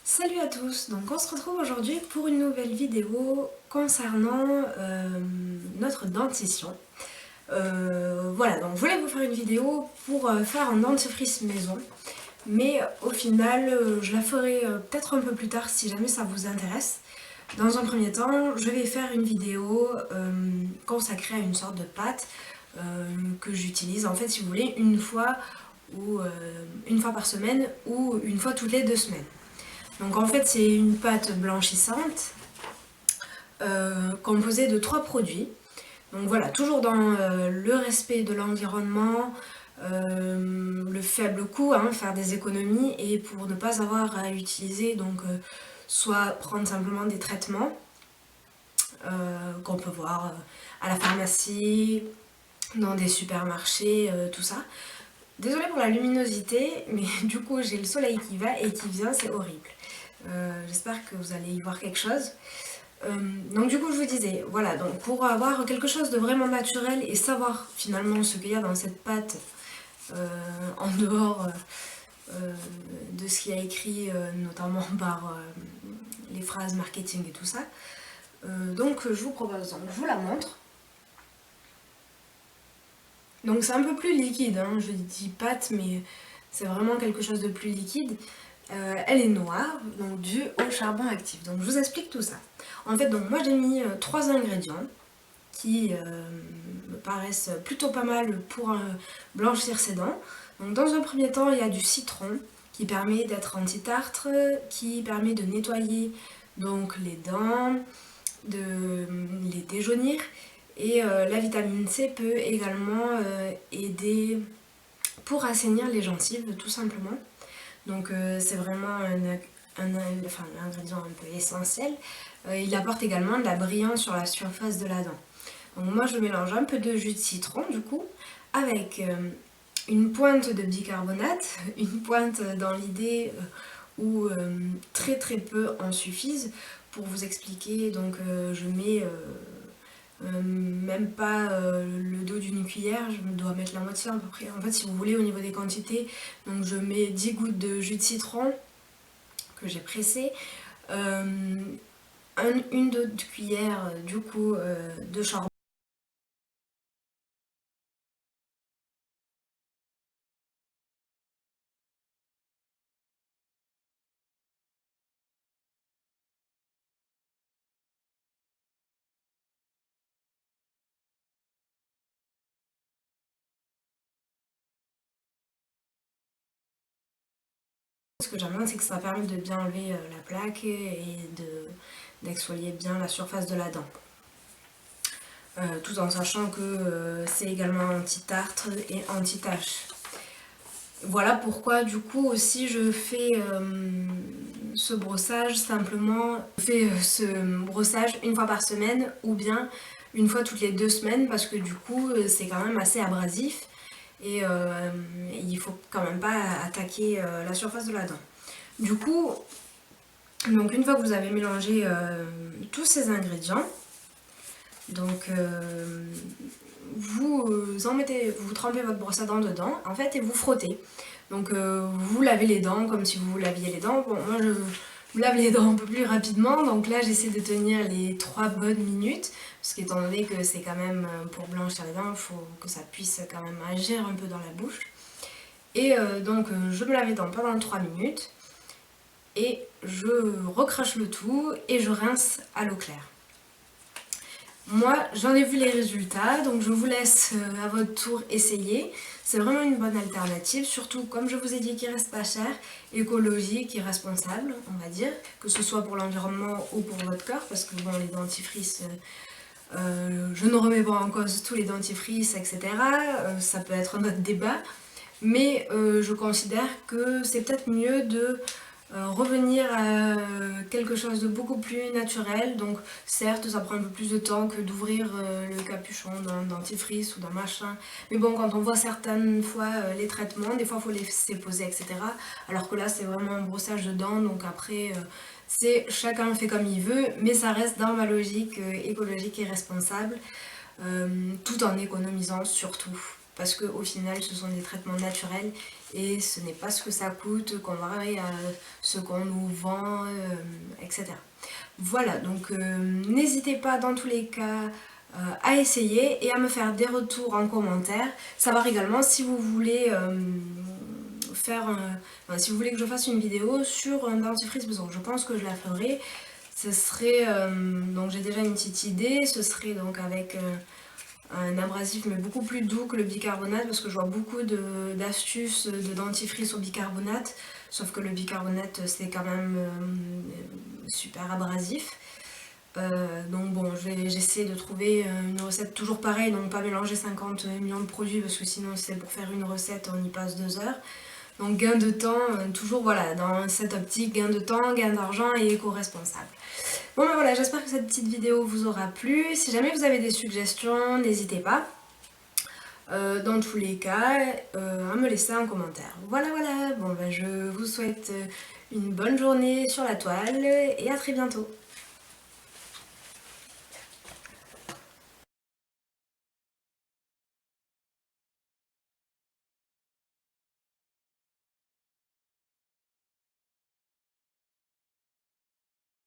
Salut à tous, donc on se retrouve aujourd'hui pour une nouvelle vidéo concernant notre dentition. Voilà, donc je voulais vous faire une vidéo pour faire un dentifrice maison, mais au final je la ferai peut-être un peu plus tard si jamais ça vous intéresse. Dans un premier temps, je vais faire une vidéo consacrée à une sorte de pâte que j'utilise en fait si vous voulez une fois par semaine ou une fois toutes les 2 semaines. Donc en fait c'est une pâte blanchissante composée de 3 produits. Donc voilà, toujours dans le respect de l'environnement, le faible coût, hein, faire des économies et pour ne pas avoir à utiliser soit prendre simplement des traitements qu'on peut voir à la pharmacie, dans des supermarchés, tout ça. Désolée pour la luminosité, mais du coup j'ai le soleil qui va et qui vient, c'est horrible. J'espère que vous allez y voir quelque chose. Donc du coup je vous disais, voilà, donc pour avoir quelque chose de vraiment naturel et savoir finalement ce qu'il y a dans cette pâte en dehors de ce qui a écrit notamment par les phrases marketing et tout ça, donc je vous propose, donc, je vous la montre. Donc c'est un peu plus liquide, hein, je dis pâte mais c'est vraiment quelque chose de plus liquide. Elle est noire, donc due au charbon actif. Donc je vous explique tout ça. En fait, donc moi j'ai mis 3 ingrédients qui me paraissent plutôt pas mal pour blanchir ses dents. Donc dans un premier temps, il y a du citron qui permet d'être anti-tartre, qui permet de nettoyer donc les dents, de les déjaunir. Et la vitamine C peut également aider pour assainir les gencives, tout simplement. Donc c'est vraiment un ingrédient un peu essentiel. Il apporte également de la brillance sur la surface de la dent. Donc moi je mélange un peu de jus de citron du coup avec une pointe de bicarbonate, une pointe dans l'idée où très très peu en suffisent. Pour vous expliquer, donc je mets même pas le dos d'une cuillère, je dois mettre la moitié à peu près. En fait, si vous voulez, au niveau des quantités, donc je mets 10 gouttes de jus de citron que j'ai pressé, une d'autres cuillère du coup de charbon. Ce que j'aime bien, c'est que ça permet de bien enlever la plaque et d'exfolier bien la surface de la dent. Tout en sachant que c'est également anti-tartre et anti-tache. Voilà pourquoi du coup aussi je fais ce brossage simplement, je fais ce brossage une fois par semaine ou bien une fois toutes les 2 semaines parce que du coup c'est quand même assez abrasif et il faut quand même pas attaquer la surface de la dent. Du coup, donc une fois que vous avez mélangé tous ces ingrédients, donc vous trempez votre brosse à dents dedans en fait et vous frottez. Donc vous lavez les dents comme si vous laviez les dents. Bon, moi je lave les dents un peu plus rapidement, donc là j'essaie de tenir les 3 bonnes minutes, parce qu'étant donné que c'est quand même pour blanchir les dents, il faut que ça puisse quand même agir un peu dans la bouche. Et donc je me lave les dents pendant 3 minutes et je recrache le tout et je rince à l'eau claire. Moi, j'en ai vu les résultats, donc je vous laisse à votre tour essayer. C'est vraiment une bonne alternative, surtout comme je vous ai dit, qui reste pas cher, écologique et responsable, on va dire, que ce soit pour l'environnement ou pour votre corps, parce que bon, les dentifrices, je ne remets pas en cause tous les dentifrices, etc. Ça peut être un autre débat, mais je considère que c'est peut-être mieux de revenir à quelque chose de beaucoup plus naturel. Donc certes ça prend un peu plus de temps que d'ouvrir le capuchon d'un dentifrice ou d'un machin, mais bon, quand on voit certaines fois les traitements, des fois il faut les laisser poser, etc. Alors que là c'est vraiment un brossage de dents, donc après c'est chacun fait comme il veut, mais ça reste dans ma logique écologique et responsable, tout en économisant surtout. parce qu'au final ce sont des traitements naturels et ce n'est pas ce que ça coûte comparé à ce qu'on nous vend, etc. Voilà, donc n'hésitez pas dans tous les cas à essayer et à me faire des retours en commentaire. Savoir également si vous voulez si vous voulez que je fasse une vidéo sur un dentifrice beson. Je pense que je la ferai. Ce serait, donc j'ai déjà une petite idée, ce serait donc avec un abrasif mais beaucoup plus doux que le bicarbonate, parce que je vois beaucoup d'astuces de dentifrice au bicarbonate, sauf que le bicarbonate c'est quand même super abrasif. Donc bon, j'essaie de trouver une recette toujours pareille, donc pas mélanger 50 millions de produits, parce que sinon c'est pour faire une recette on y passe 2 heures. Donc gain de temps, toujours voilà, dans cette optique, gain de temps, gain d'argent et éco-responsable. Bon ben voilà, j'espère que cette petite vidéo vous aura plu. Si jamais vous avez des suggestions, n'hésitez pas. Dans tous les cas, à me laisser un commentaire. Voilà, voilà, bon ben je vous souhaite une bonne journée sur la toile et à très bientôt.